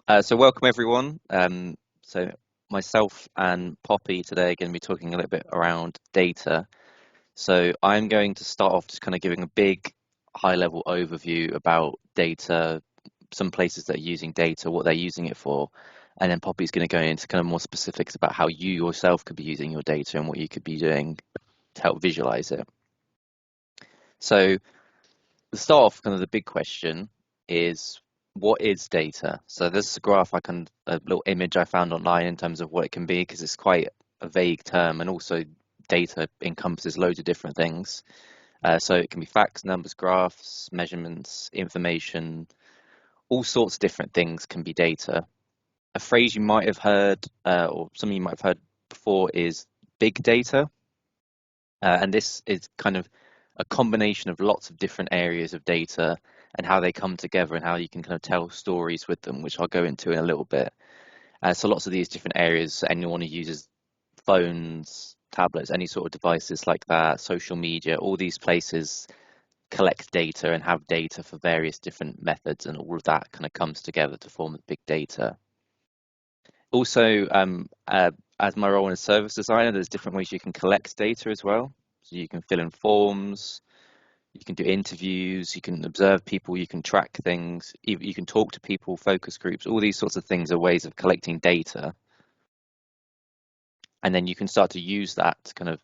So welcome everyone. So myself and Poppy today are going to be talking a little bit around data. So I'm going to start off just kind of giving a big high level overview about data, some places that are using data, what they're using it for, and then Poppy's going to go into kind of more specifics about how you yourself could be using your data and what you could be doing to help visualize it. So to start off, kind of the big question is, what is data? So this is a graph a little image I found online in terms of what it can be, because it's quite a vague term, and also data encompasses loads of different things. So it can be facts, numbers, graphs, measurements, information, all sorts of different things can be data. A phrase you might have heard, or something you might have heard before, is big data. And this is kind of a combination of lots of different areas of data and how they come together and how you can kind of tell stories with them, which I'll go into in a little bit. So lots of these different areas, anyone who uses phones, tablets, any sort of devices like that, social media, all these places collect data and have data for various different methods, and all of that kind of comes together to form the big data. Also, as my role in a service designer, there's different ways you can collect data as well. So you can fill in forms, you can do interviews, you can observe people, you can track things, you can talk to people, focus groups, all these sorts of things are ways of collecting data. And then you can start to use that to kind of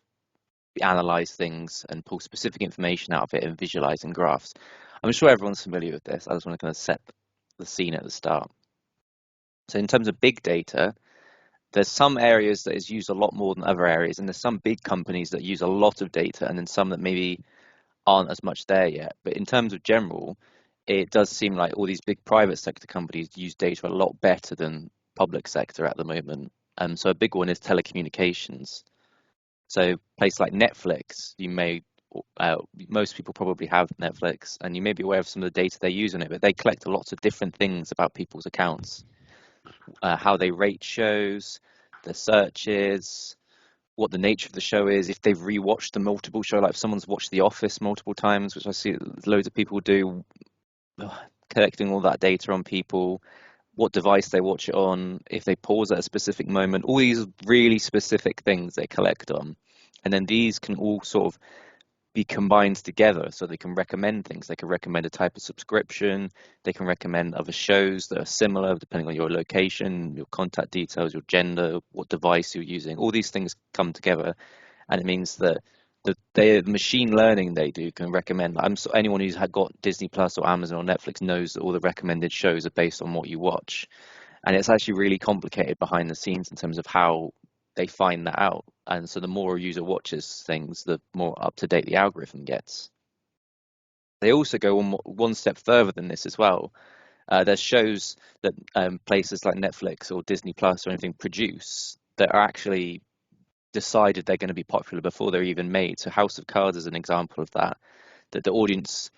analyze things and pull specific information out of it and visualize in graphs. I'm sure everyone's familiar with this. I just want to kind of set the scene at the start. So in terms of big data, there's some areas that is used a lot more than other areas, and there's some big companies that use a lot of data, and then some that maybe aren't as much there yet. But in terms of general, it does seem like all these big private sector companies use data a lot better than public sector at the moment. So a big one is telecommunications. So a place like Netflix, most people probably have Netflix, and you may be aware of some of the data they use on it, but they collect lots of different things about people's accounts, how they rate shows, their searches, what the nature of the show is, if they've rewatched the multiple show, like if someone's watched The Office multiple times, which I see loads of people do, collecting all that data on people, what device they watch it on, if they pause at a specific moment, all these really specific things they collect on. And then these can all sort of be combined together, so they can recommend things. They can recommend a type of subscription, they can recommend other shows that are similar depending on your location, your contact details, your gender, what device you're using. All these things come together, and it means that the machine learning they do can recommend. Anyone who's had got Disney Plus or Amazon or Netflix knows that all the recommended shows are based on what you watch, and it's actually really complicated behind the scenes in terms of how they find that out. And so the more a user watches things, the more up to date the algorithm gets. They also go one step further than this as well. There's shows that places like Netflix or Disney Plus or anything produce that are actually decided they're going to be popular before they're even made. So House of Cards is an example of that, that the audience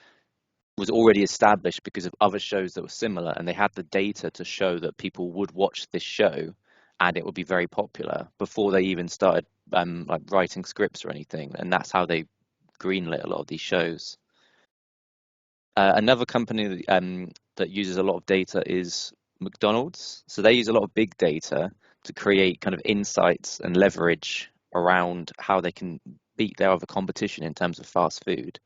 was already established because of other shows that were similar, and they had the data to show that people would watch this show and it would be very popular before they even started like writing scripts or anything. And that's how they greenlit a lot of these shows. Another company that uses a lot of data is McDonald's. So they use a lot of big data to create kind of insights and leverage around how they can beat their other competition in terms of fast food.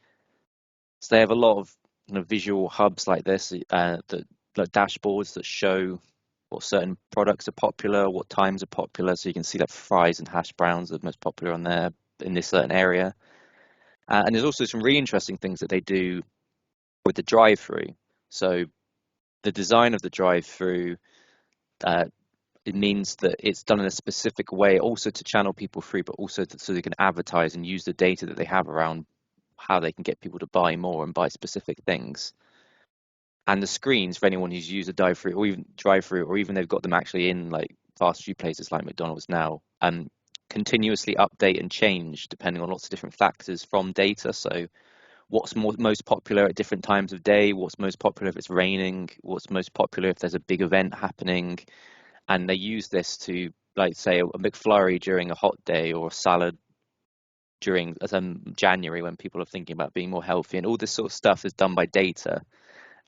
So they have a lot of kind of visual hubs like this, that like dashboards that show what certain products are popular, what times are popular. So you can see that fries and hash browns are the most popular on there in this certain area. And there's also some really interesting things that they do with the drive-through. So the design of the drive-through, uh, it means that it's done in a specific way, also to channel people through, but also so they can advertise and use the data that they have around how they can get people to buy more and buy specific things. And the screens for anyone who's used a drive-through, or even they've got them actually in like fast food places like McDonald's now, continuously update and change depending on lots of different factors from data. So what's most popular at different times of day, what's most popular if it's raining, what's most popular if there's a big event happening. And they use this to, like, say, a McFlurry during a hot day, or a salad during January when people are thinking about being more healthy. And all this sort of stuff is done by data,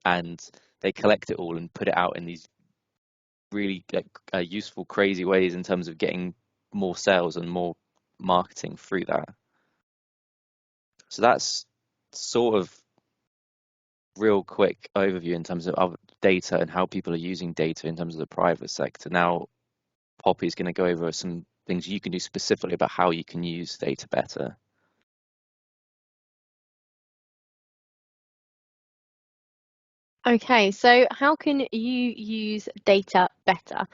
and they collect it all and put it out in these really useful, crazy ways in terms of getting more sales and more marketing through that. So that's sort of real quick overview in terms of data and how people are using data in terms of the private sector. Now, Poppy's going to go over some things you can do specifically about how you can use data better. Okay, so how can you use data better?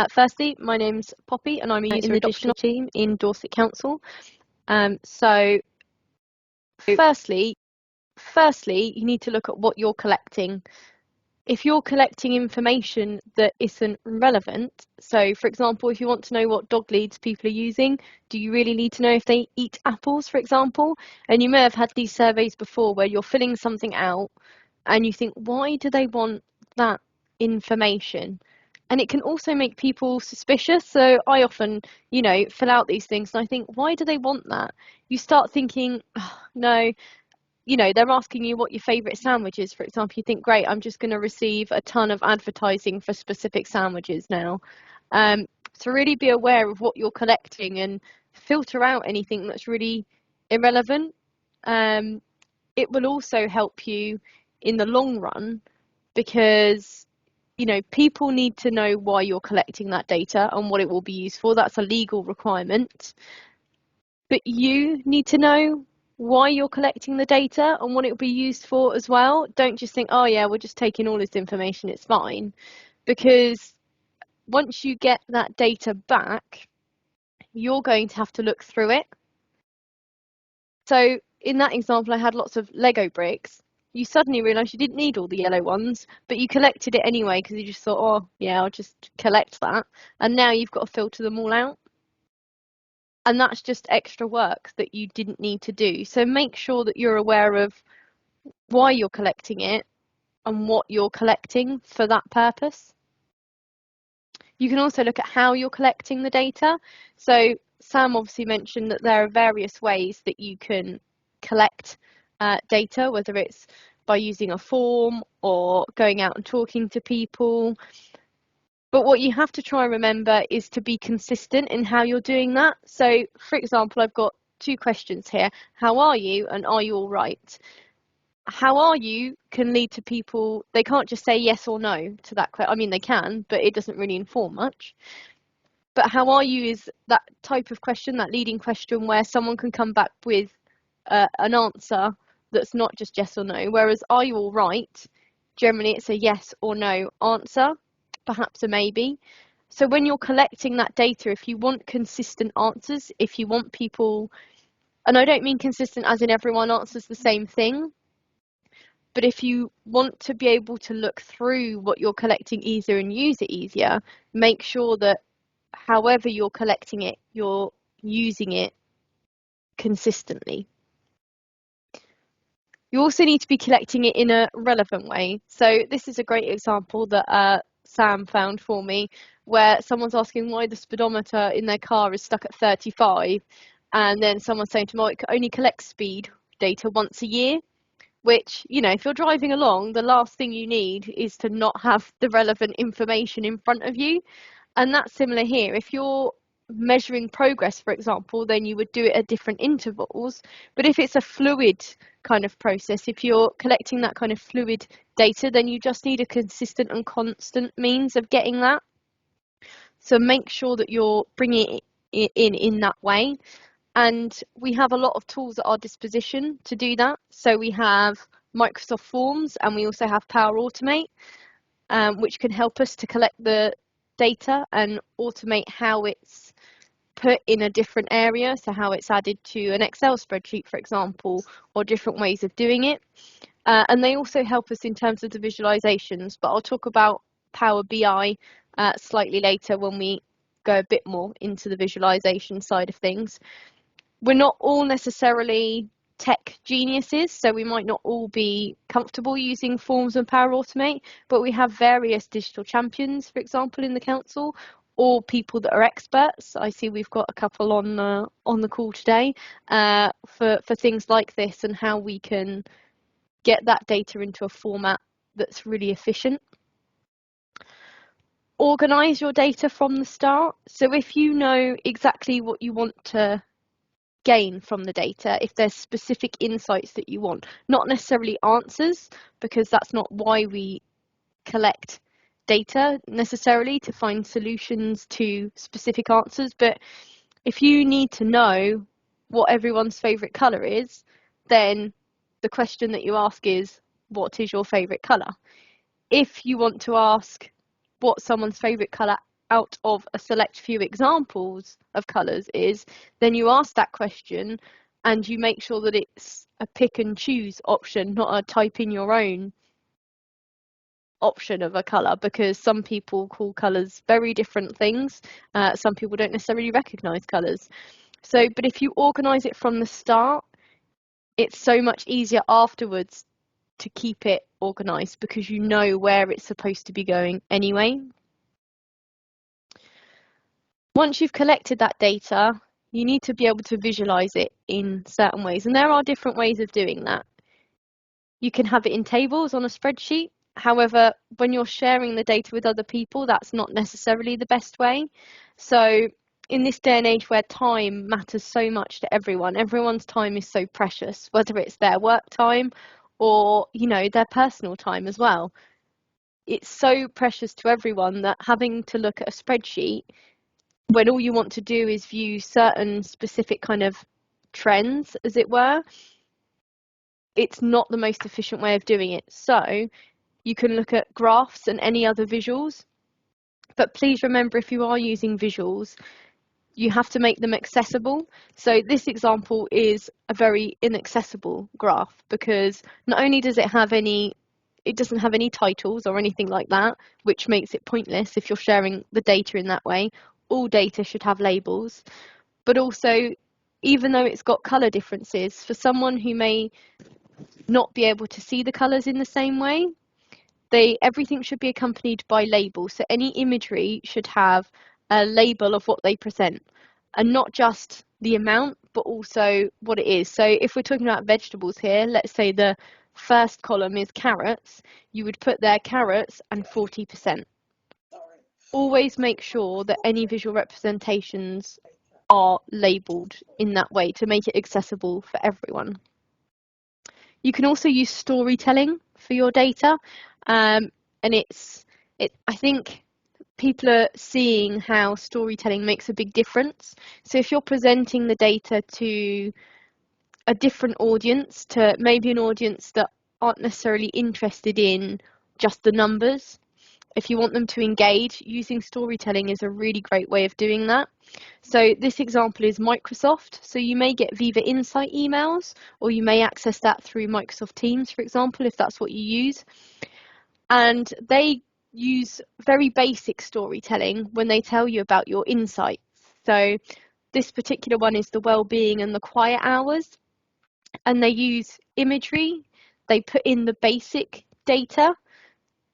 Firstly, my name's Poppy and I'm a user adoption team in Dorset Council. So firstly, you need to look at what you're collecting. If you're collecting information that isn't relevant, so for example, if you want to know what dog leads people are using, do you really need to know if they eat apples, for example? And you may have had these surveys before where you're filling something out and you think, why do they want that information? And it can also make people suspicious. So I often, fill out these things and I think, why do they want that? You start thinking, oh, no, they're asking you what your favourite sandwich is, for example. You think, great, I'm just going to receive a ton of advertising for specific sandwiches now. So really be aware of what you're collecting and filter out anything that's really irrelevant. It will also help you in the long run because people need to know why you're collecting that data and what it will be used for. That's a legal requirement. But you need to know why you're collecting the data and what it will be used for as well. Don't just think, oh yeah, we're just taking all this information, it's fine. Because once you get that data back, you're going to have to look through it. So in that example, I had lots of Lego bricks. You suddenly realise you didn't need all the yellow ones, but you collected it anyway because you just thought, oh yeah, I'll just collect that. And now you've got to filter them all out. And that's just extra work that you didn't need to do. So make sure that you're aware of why you're collecting it and what you're collecting for that purpose. You can also look at how you're collecting the data. So Sam obviously mentioned that there are various ways that you can collect data, whether it's by using a form or going out and talking to people. But what you have to try and remember is to be consistent in how you're doing that. So, for example, I've got two questions here. How are you and are you all right? How are you can lead to people, they can't just say yes or no to that question. I mean, they can, but it doesn't really inform much. But how are you is that type of question, that leading question where someone can come back with an answer that's not just yes or no. Whereas are you all right? Generally, it's a yes or no answer, perhaps a maybe. So when you're collecting that data, if you want consistent answers, if you want people, and I don't mean consistent as in everyone answers the same thing, but if you want to be able to look through what you're collecting easier and use it easier, make sure that however you're collecting it, you're using it consistently. You also need to be collecting it in a relevant way. So this is a great example that Sam found for me, where someone's asking why the speedometer in their car is stuck at 35, and then someone's saying to me, oh, it only collects speed data once a year. Which, if you're driving along, the last thing you need is to not have the relevant information in front of you. And that's similar here. If you're measuring progress, for example, then you would do it at different intervals. But if it's a fluid kind of process, if you're collecting that kind of fluid data, then you just need a consistent and constant means of getting that. So make sure that you're bringing it in that way. And we have a lot of tools at our disposition to do that. So we have Microsoft Forms and we also have Power Automate, which can help us to collect the data and automate how it's put in a different area. So how it's added to an Excel spreadsheet, for example, or different ways of doing it. And they also help us in terms of the visualizations, but I'll talk about Power BI slightly later when we go a bit more into the visualization side of things. We're not all necessarily tech geniuses, so we might not all be comfortable using Forms and Power Automate, but we have various digital champions, for example, in the council, or people that are experts. I see we've got a couple on the call today for things like this and how we can get that data into a format that's really efficient. organise your data from the start. So if you know exactly what you want to gain from the data, if there's specific insights that you want, not necessarily answers, because that's not why we collect data necessarily, to find solutions to specific answers, but if you need to know what everyone's favourite colour is, then the question that you ask is, what is your favourite colour? If you want to ask what someone's favourite colour out of a select few examples of colours is, then you ask that question and you make sure that it's a pick and choose option, not a type in your own option of a colour, because some people call colours very different things. Some people don't necessarily recognise colours. So, but if you organise it from the start, it's so much easier afterwards to keep it organised because you know where it's supposed to be going anyway. Once you've collected that data, you need to be able to visualise it in certain ways, and there are different ways of doing that. You can have it in tables on a spreadsheet. However, when you're sharing the data with other people, that's not necessarily the best way. So in this day and age where time matters so much to everyone, everyone's time is so precious, whether it's their work time or, you know, their personal time as well. It's so precious to everyone that having to look at a spreadsheet when all you want to do is view certain specific kind of trends, as it were, it's not the most efficient way of doing it. So you can look at graphs and any other visuals, but please remember, if you are using visuals, you have to make them accessible. So this example is a very inaccessible graph because not only does it doesn't have any titles or anything like that, which makes it pointless if you're sharing the data in that way. All data should have labels, but also, even though it's got colour differences, for someone who may not be able to see the colours in the same way, everything should be accompanied by labels. So any imagery should have a label of what they present, and not just the amount, but also what it is. So if we're talking about vegetables here, let's say the first column is carrots, you would put there carrots and 40%. Always make sure that any visual representations are labelled in that way to make it accessible for everyone. You can also use storytelling for your data, and I think people are seeing how storytelling makes a big difference. So if you're presenting the data to a different audience, to maybe an audience that aren't necessarily interested in just the numbers, if you want them to engage, using storytelling is a really great way of doing that. So this example is Microsoft. So you may get Viva Insight emails, or you may access that through Microsoft Teams, for example, if that's what you use. And they use very basic storytelling when they tell you about your insights. So this particular one is the well-being and the quiet hours. And they use imagery. They put in the basic data,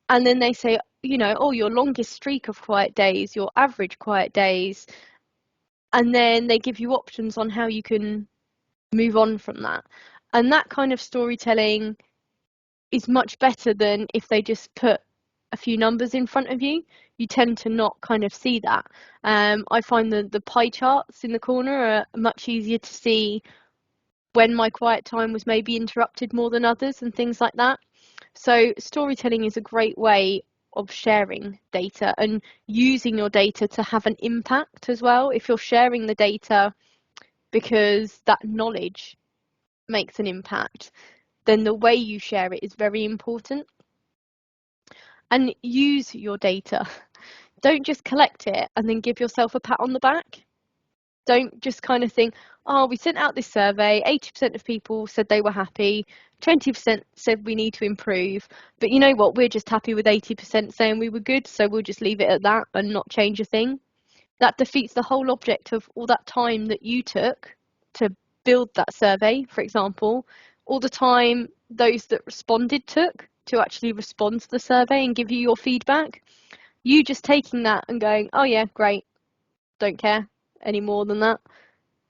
and then they say, you know, oh, your longest streak of quiet days, your average quiet days, and then they give you options on how you can move on from that. And that kind of storytelling is much better than if they just put a few numbers in front of you. You tend to not kind of see that. I find the pie charts in the corner are much easier to see when my quiet time was maybe interrupted more than others and things like that. So storytelling is a great way of sharing data and using your data to have an impact as well. If you're sharing the data because that knowledge makes an impact, then the way you share it is very important. And use your data. Don't just collect it and then give yourself a pat on the back. Don't just kind of think, oh, we sent out this survey, 80% of people said they were happy, 20% said we need to improve, but you know what, we're just happy with 80% saying we were good, so we'll just leave it at that and not change a thing. That defeats the whole object of all that time that you took to build that survey, for example, all the time those that responded took to actually respond to the survey and give you your feedback. You just taking that and going, oh yeah, great, don't care any more than that.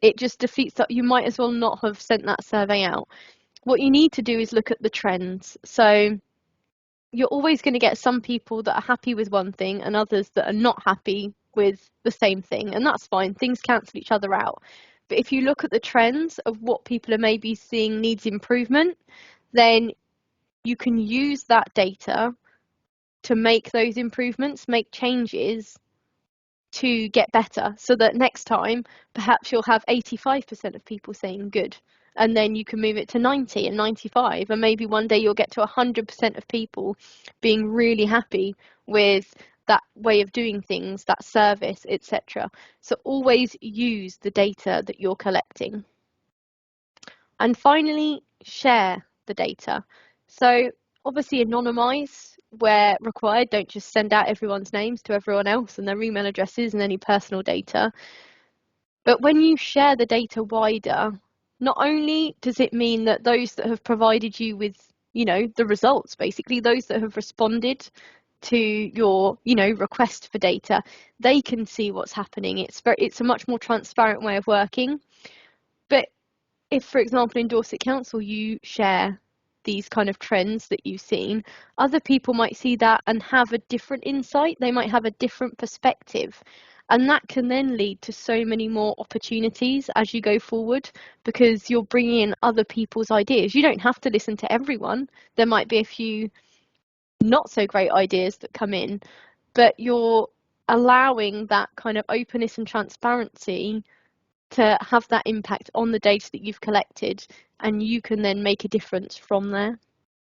It just defeats that. You might as well not have sent that survey out. What you need to do is look at the trends. So you're always going to get some people that are happy with one thing and others that are not happy with the same thing, and that's fine. Things cancel each other out. But if you look at the trends of what people are maybe seeing needs improvement, then you can use that data to make those improvements, make changes to get better, so that next time perhaps you'll have 85% of people saying good, and then you can move it to 90 and 95, and maybe one day you'll get to 100% of people being really happy with that way of doing things, that service, etc. So always use the data that you're collecting. And finally, share the data. So obviously anonymize where required. Don't just send out everyone's names to everyone else and their email addresses and any personal data. But when you share the data wider, not only does it mean that those that have provided you with, the results, basically those that have responded to your, request for data, they can see what's happening. It's a much more transparent way of working. But if, for example, in Dorset Council, you share these kind of trends that you've seen, other people might see that and have a different insight. They might have a different perspective. And that can then lead to so many more opportunities as you go forward, because you're bringing in other people's ideas. You don't have to listen to everyone. There might be a few not so great ideas that come in, but you're allowing that kind of openness and transparency to have that impact on the data that you've collected, and you can then make a difference from there.